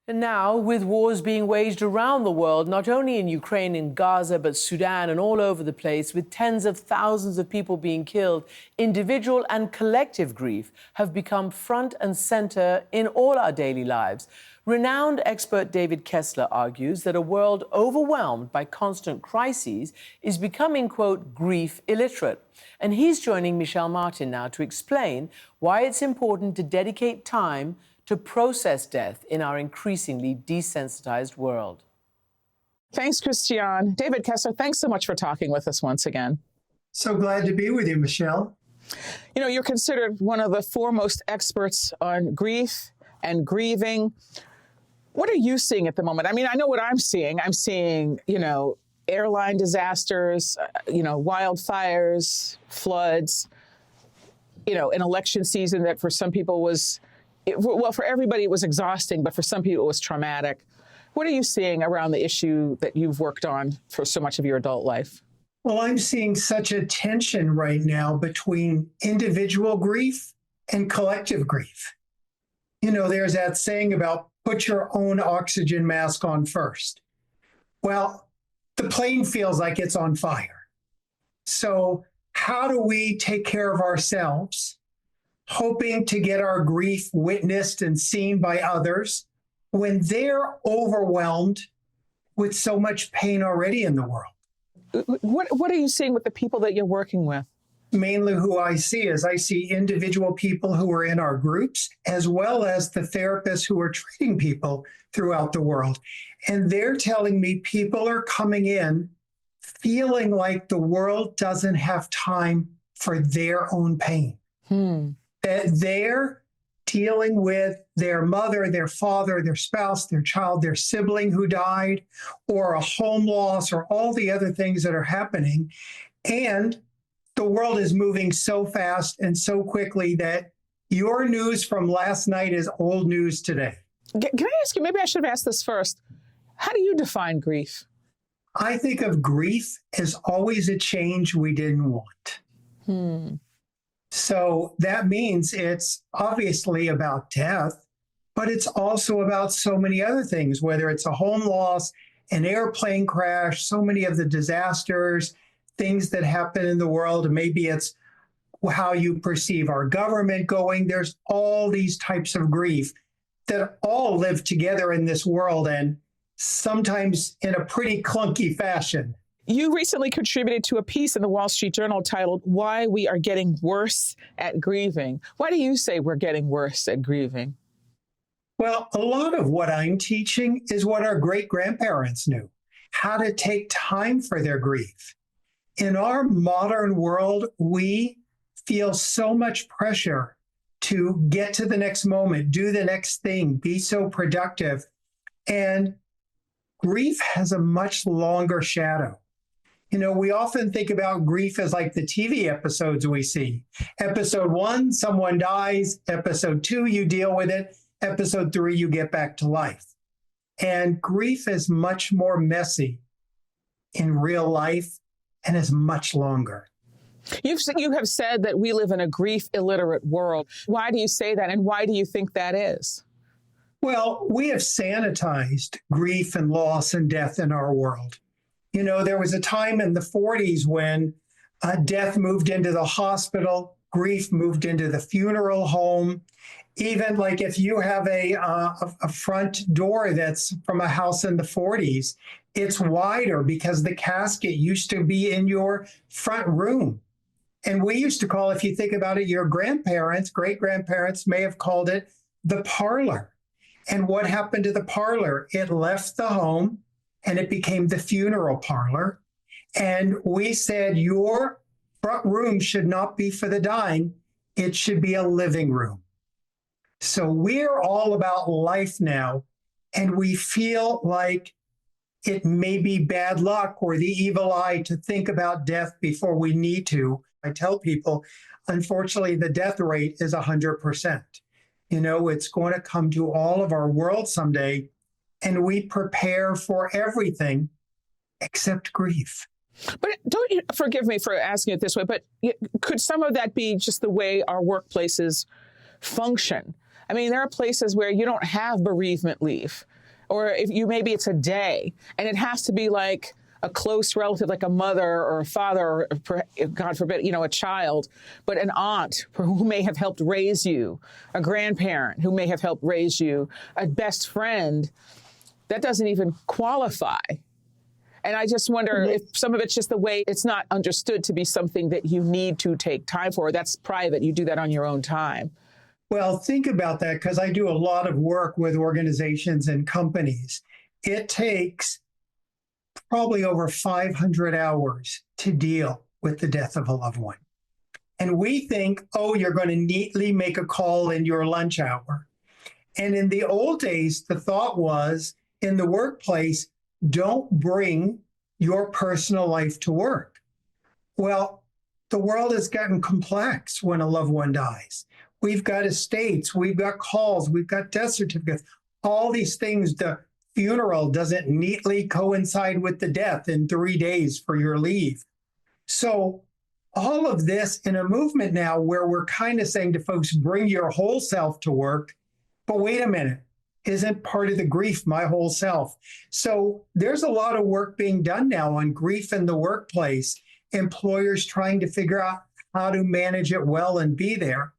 And now, with wars being waged around the world, not only in Ukraine and Gaza, but Sudan and all over the place, with tens of thousands of people being killed, individual and collective grief have become front and center in all our daily lives. Renowned expert David Kessler argues that a world overwhelmed by constant crises is becoming, quote, grief illiterate. And he's joining Michelle Martin now to explain why it's important to dedicate time to process death in our increasingly desensitized world. Thanks, Christiane. David Kessler, thanks so much for talking with us once again. So glad to be with you, Michelle. You know, you're considered one of the foremost experts on grief and grieving. What are you seeing at the moment? I mean, I know what I'm seeing. I'm seeing, airline disasters, wildfires, floods, an election season that for some people was, for everybody it was exhausting, but for some people it was traumatic. What are you seeing around the issue that you've worked on for so much of your adult life? Well, I'm seeing such a tension right now between individual grief and collective grief. There's that saying about put your own oxygen mask on first. Well, the plane feels like it's on fire. So how do we take care of ourselves, hoping to get our grief witnessed and seen by others when they're overwhelmed with so much pain already in the world? What are you seeing with the people that you're working with? Mainly who I see is I see individual people who are in our groups, as well as the therapists who are treating people throughout the world. And they're telling me people are coming in feeling like the world doesn't have time for their own pain. That they're dealing with their mother, their father, their spouse, their child, their sibling who died, or a home loss, or all the other things that are happening. And the world is moving so fast and so quickly that your news from last night is old news today. Can I ask you, maybe I should have asked this first. How do you define grief? I think of grief as always a change we didn't want. So that means it's obviously about death, but it's also about so many other things, whether it's a home loss, an airplane crash, so many of the disasters, things that happen in the world. Maybe it's how you perceive our government going. There's all these types of grief that all live together in this world, and sometimes in a pretty clunky fashion. You recently contributed to a piece in the Wall Street Journal titled, "Why We Are Getting Worse at Grieving." Why do you say we're getting worse at grieving? Well, a lot of what I'm teaching is what our great-grandparents knew, how to take time for their grief. In our modern world, we feel so much pressure to get to the next moment, do the next thing, be so productive. And grief has a much longer shadow. We often think about grief as like the TV episodes we see. Episode 1, someone dies. Episode 2, you deal with it. Episode 3, you get back to life. And grief is much more messy in real life and is much longer. You have said that we live in a grief illiterate world. Why do you say that, and why do you think that is? Well, we have sanitized grief and loss and death in our world. There was a time in the 40s when death moved into the hospital, grief moved into the funeral home. Even like if you have a front door that's from a house in the 40s, it's wider because the casket used to be in your front room. And we used to call, if you think about it, your grandparents, great-grandparents may have called it the parlor. And what happened to the parlor? It left the home and it became the funeral parlor. And we said, your front room should not be for the dying. It should be a living room. So we're all about life now. And we feel like it may be bad luck or the evil eye to think about death before we need to. I tell people, unfortunately, the death rate is 100%. It's going to come to all of our world someday, and we prepare for everything except grief. But don't you, forgive me for asking it this way, but could some of that be just the way our workplaces function? I mean, there are places where you don't have bereavement leave, or if you, maybe it's a day, and it has to be like a close relative, like a mother or a father, or God forbid, a child, but an aunt who may have helped raise you, a grandparent who may have helped raise you, a best friend. That doesn't even qualify. And I just wonder if some of it's just the way it's not understood to be something that you need to take time for. That's private. You do that on your own time. Well, think about that, because I do a lot of work with organizations and companies. It takes probably over 500 hours to deal with the death of a loved one. And we think, oh, you're going to neatly make a call in your lunch hour. And in the old days, the thought was in the workplace, don't bring your personal life to work. Well, the world has gotten complex when a loved one dies. We've got estates, we've got calls, we've got death certificates, all these things. The funeral doesn't neatly coincide with the death in 3 days for your leave. So all of this in a movement now where we're kind of saying to folks, bring your whole self to work. But wait a minute, isn't part of the grief my whole self? So there's a lot of work being done now on grief in the workplace, employers trying to figure out how to manage it well and be there.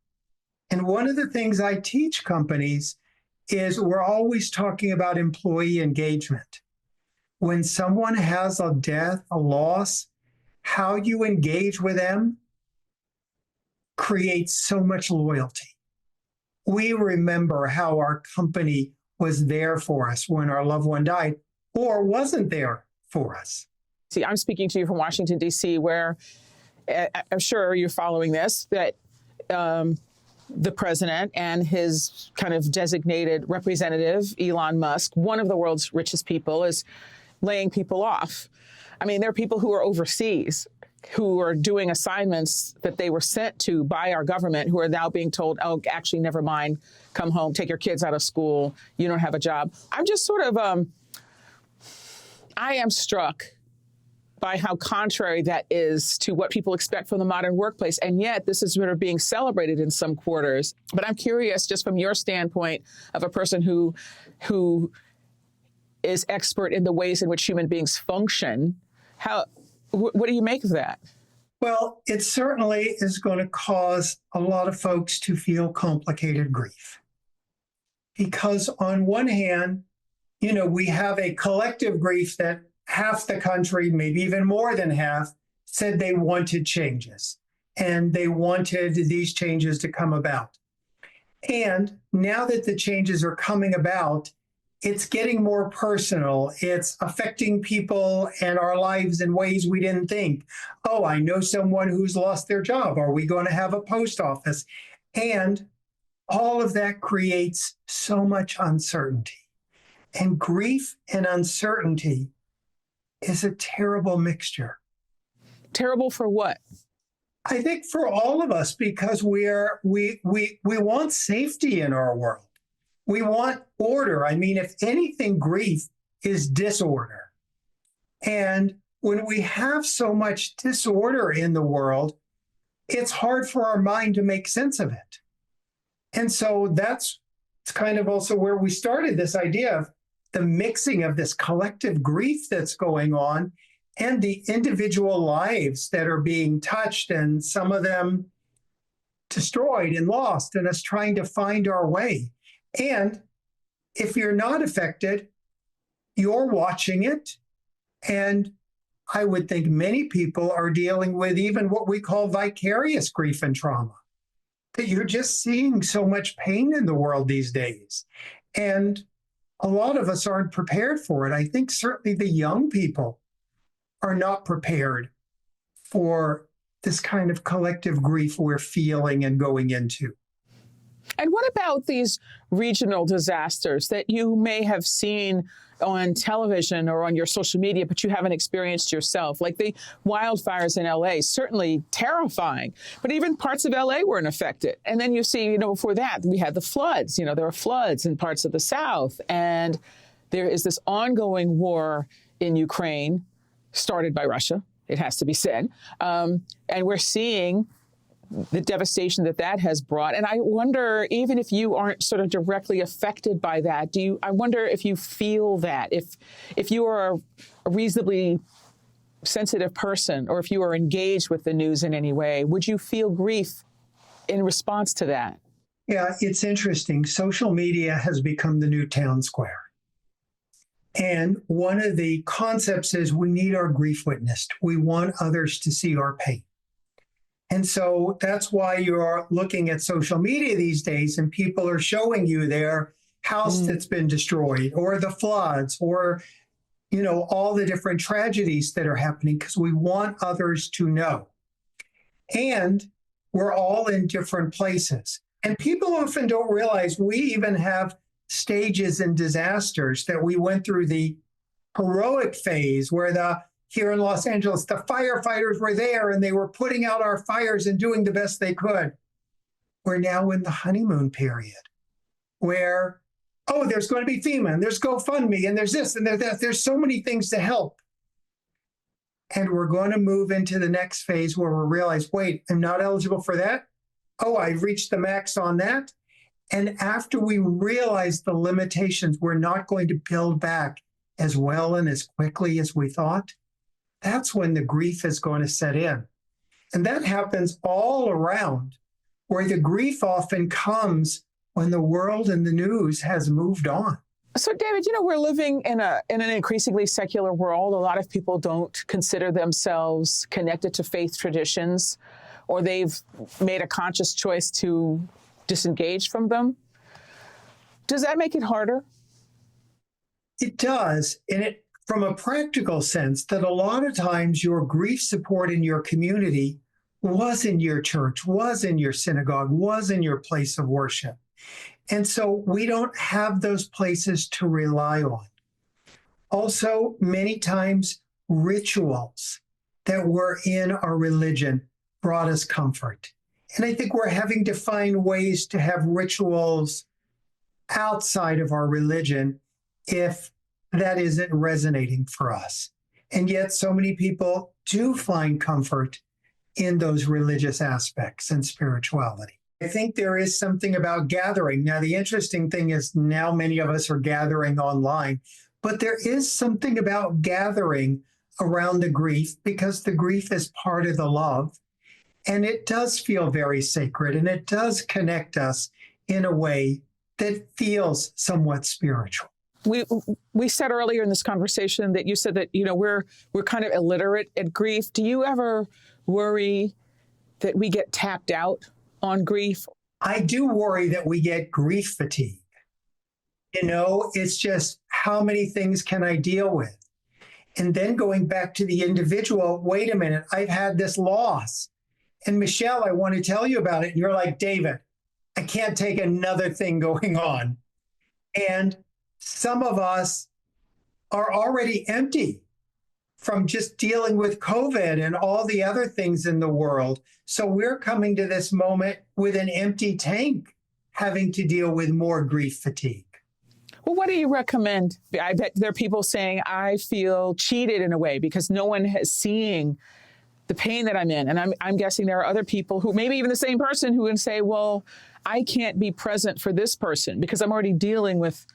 And one of the things I teach companies is we're always talking about employee engagement. When someone has a death, a loss, how you engage with them creates so much loyalty. We remember how our company was there for us when our loved one died or wasn't there for us. See, I'm speaking to you from Washington, D.C., where I'm sure you're following this, that the president and his kind of designated representative, Elon Musk, one of the world's richest people, is laying people off. I mean, there are people who are overseas who are doing assignments that they were sent to by our government who are now being told, oh, actually, never mind, come home, take your kids out of school, you don't have a job. I'm just sort of, I am struck by how contrary that is to what people expect from the modern workplace. And yet this is sort of being celebrated in some quarters. But I'm curious, just from your standpoint of a person who is expert in the ways in which human beings function, what do you make of that? Well, it certainly is going to cause a lot of folks to feel complicated grief. Because on one hand, we have a collective grief that half the country, maybe even more than half, said they wanted changes and they wanted these changes to come about. And now that the changes are coming about, it's getting more personal. It's affecting people and our lives in ways we didn't think. Oh, I know someone who's lost their job. Are we going to have a post office? And all of that creates so much uncertainty. And grief and uncertainty is a terrible mixture. Terrible for what? I think for all of us, because we want safety in our world. We want order. I mean, if anything, grief is disorder. And when we have so much disorder in the world, it's hard for our mind to make sense of it. And so it's kind of also where we started this idea of the mixing of this collective grief that's going on and the individual lives that are being touched, and some of them destroyed and lost, and us trying to find our way. And if you're not affected, you're watching it. And I would think many people are dealing with even what we call vicarious grief and trauma, that you're just seeing so much pain in the world these days. And a lot of us aren't prepared for it. I think certainly the young people are not prepared for this kind of collective grief we're feeling and going into. And what about these regional disasters that you may have seen on television or on your social media, but you haven't experienced yourself, like the wildfires in LA? Certainly terrifying, but even parts of LA weren't affected. And then you see, before that, we had the floods. There were floods in parts of the South. And there is this ongoing war in Ukraine, started by Russia, it has to be said. And we're seeing the devastation that that has brought. And I wonder, even if you aren't sort of directly affected by that, I wonder if you feel that, if you are a reasonably sensitive person, or if you are engaged with the news in any way, would you feel grief in response to that? Yeah, it's interesting. Social media has become the new town square. And one of the concepts is we need our grief witnessed. We want others to see our pain. And so that's why you're looking at social media these days and people are showing you their house that's been destroyed, or the floods, or, all the different tragedies that are happening, because we want others to know. And we're all in different places. And people often don't realize we even have stages in disasters, that we went through the heroic phase where here in Los Angeles, the firefighters were there and they were putting out our fires and doing the best they could. We're now in the honeymoon period where, there's going to be FEMA and there's GoFundMe and there's this and there's that. There's so many things to help. And we're going to move into the next phase where we realize, wait, I'm not eligible for that. I've reached the max on that. And after we realize the limitations, we're not going to build back as well and as quickly as we thought. That's when the grief is going to set in. And that happens all around, where the grief often comes when the world and the news has moved on. So, David, we're living in an increasingly secular world. A lot of people don't consider themselves connected to faith traditions, or they've made a conscious choice to disengage from them. Does that make it harder? It does. And from a practical sense, that a lot of times your grief support in your community was in your church, was in your synagogue, was in your place of worship. And so we don't have those places to rely on. Also, many times rituals that were in our religion brought us comfort. And I think we're having to find ways to have rituals outside of our religion if that isn't resonating for us. And yet so many people do find comfort in those religious aspects and spirituality. I think there is something about gathering. Now, the interesting thing is now many of us are gathering online, but there is something about gathering around the grief, because the grief is part of the love. And it does feel very sacred, and it does connect us in a way that feels somewhat spiritual. We said earlier in this conversation that you said that, we're kind of illiterate at grief. Do you ever worry that we get tapped out on grief? I do worry that we get grief fatigue. It's just, how many things can I deal with? And then going back to the individual, wait a minute, I've had this loss. And Michelle, I want to tell you about it. And you're like, David, I can't take another thing going on. And some of us are already empty from just dealing with COVID and all the other things in the world. So we're coming to this moment with an empty tank, having to deal with more grief fatigue. Well, what do you recommend? I bet there are people saying, I feel cheated in a way because no one is seeing the pain that I'm in. And I'm guessing there are other people who, maybe even the same person, who would say, well, I can't be present for this person because I'm already dealing with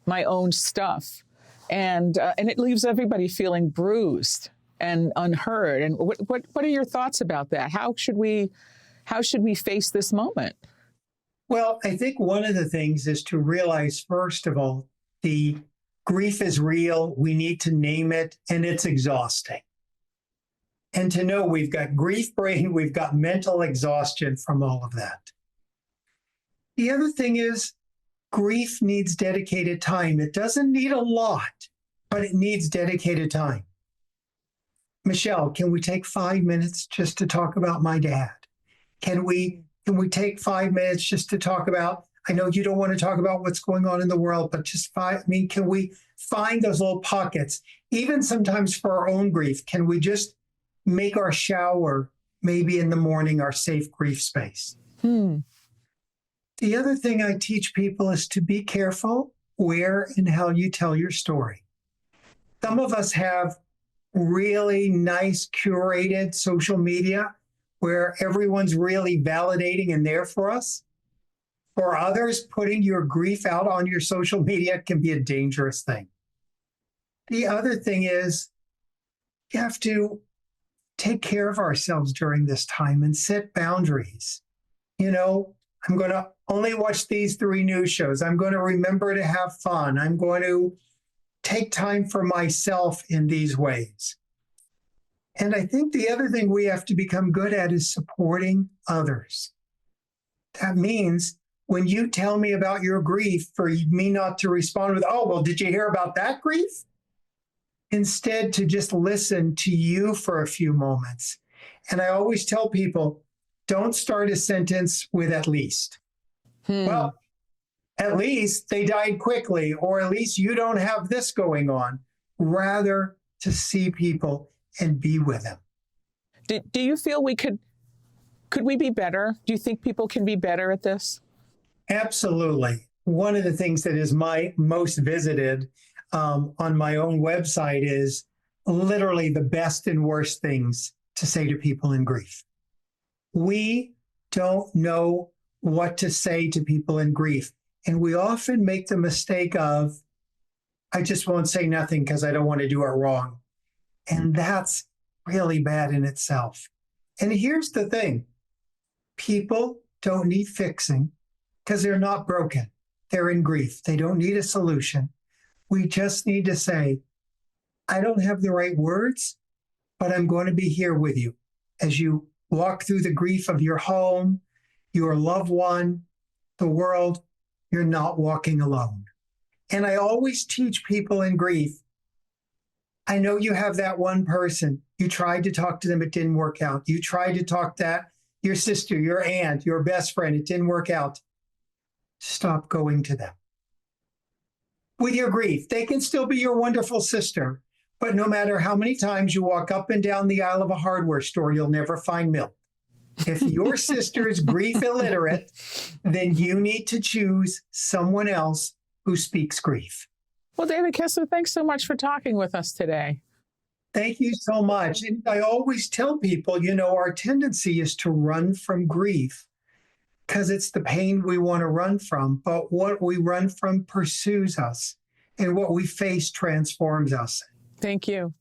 my own stuff. And it leaves everybody feeling bruised and unheard. And what are your thoughts about that? How should we face this moment? Well, I think one of the things is to realize, first of all, the grief is real. We need to name it, and it's exhausting. And to know we've got grief brain, we've got mental exhaustion from all of that. The other thing is, grief needs dedicated time. It doesn't need a lot, but it needs dedicated time. Michelle, can we take 5 minutes just to talk about my dad? Can we take 5 minutes just to talk about, I know you don't want to talk about what's going on in the world, but can we find those little pockets? Even sometimes for our own grief, can we just make our shower, maybe in the morning, our safe grief space? The other thing I teach people is to be careful where and how you tell your story. Some of us have really nice curated social media where everyone's really validating and there for us. For others, putting your grief out on your social media can be a dangerous thing. The other thing is you have to take care of ourselves during this time and set boundaries. You know, I'm going to only watch these 3 news shows. I'm going to remember to have fun. I'm going to take time for myself in these ways. And I think the other thing we have to become good at is supporting others. That means when you tell me about your grief, for me not to respond with, oh, well, did you hear about that grief? Instead, to just listen to you for a few moments. And I always tell people, don't start a sentence with at least. Well, at least they died quickly, or at least you don't have this going on. Rather, to see people and be with them. Do you feel could we be better? Do you think people can be better at this? Absolutely. One of the things that is my most visited on my own website is literally the best and worst things to say to people in grief. We don't know what to say to people in grief. And we often make the mistake of, I just won't say nothing because I don't want to do it wrong. And that's really bad in itself. And here's the thing. People don't need fixing because they're not broken. They're in grief. They don't need a solution. We just need to say, I don't have the right words, but I'm going to be here with you as you walk through the grief of your home, your loved one, the world. You're not walking alone. And I always teach people in grief, I know you have that one person. You tried to talk to them, it didn't work out. You tried to talk to your sister, your aunt, your best friend, it didn't work out. Stop going to them. With your grief, they can still be your wonderful sister, but no matter how many times you walk up and down the aisle of a hardware store, you'll never find milk. If your sister is grief illiterate, then you need to choose someone else who speaks grief. Well, David Kessler, thanks so much for talking with us today. Thank you so much. And I always tell people, our tendency is to run from grief because it's the pain we want to run from. But what we run from pursues us, and what we face transforms us. Thank you.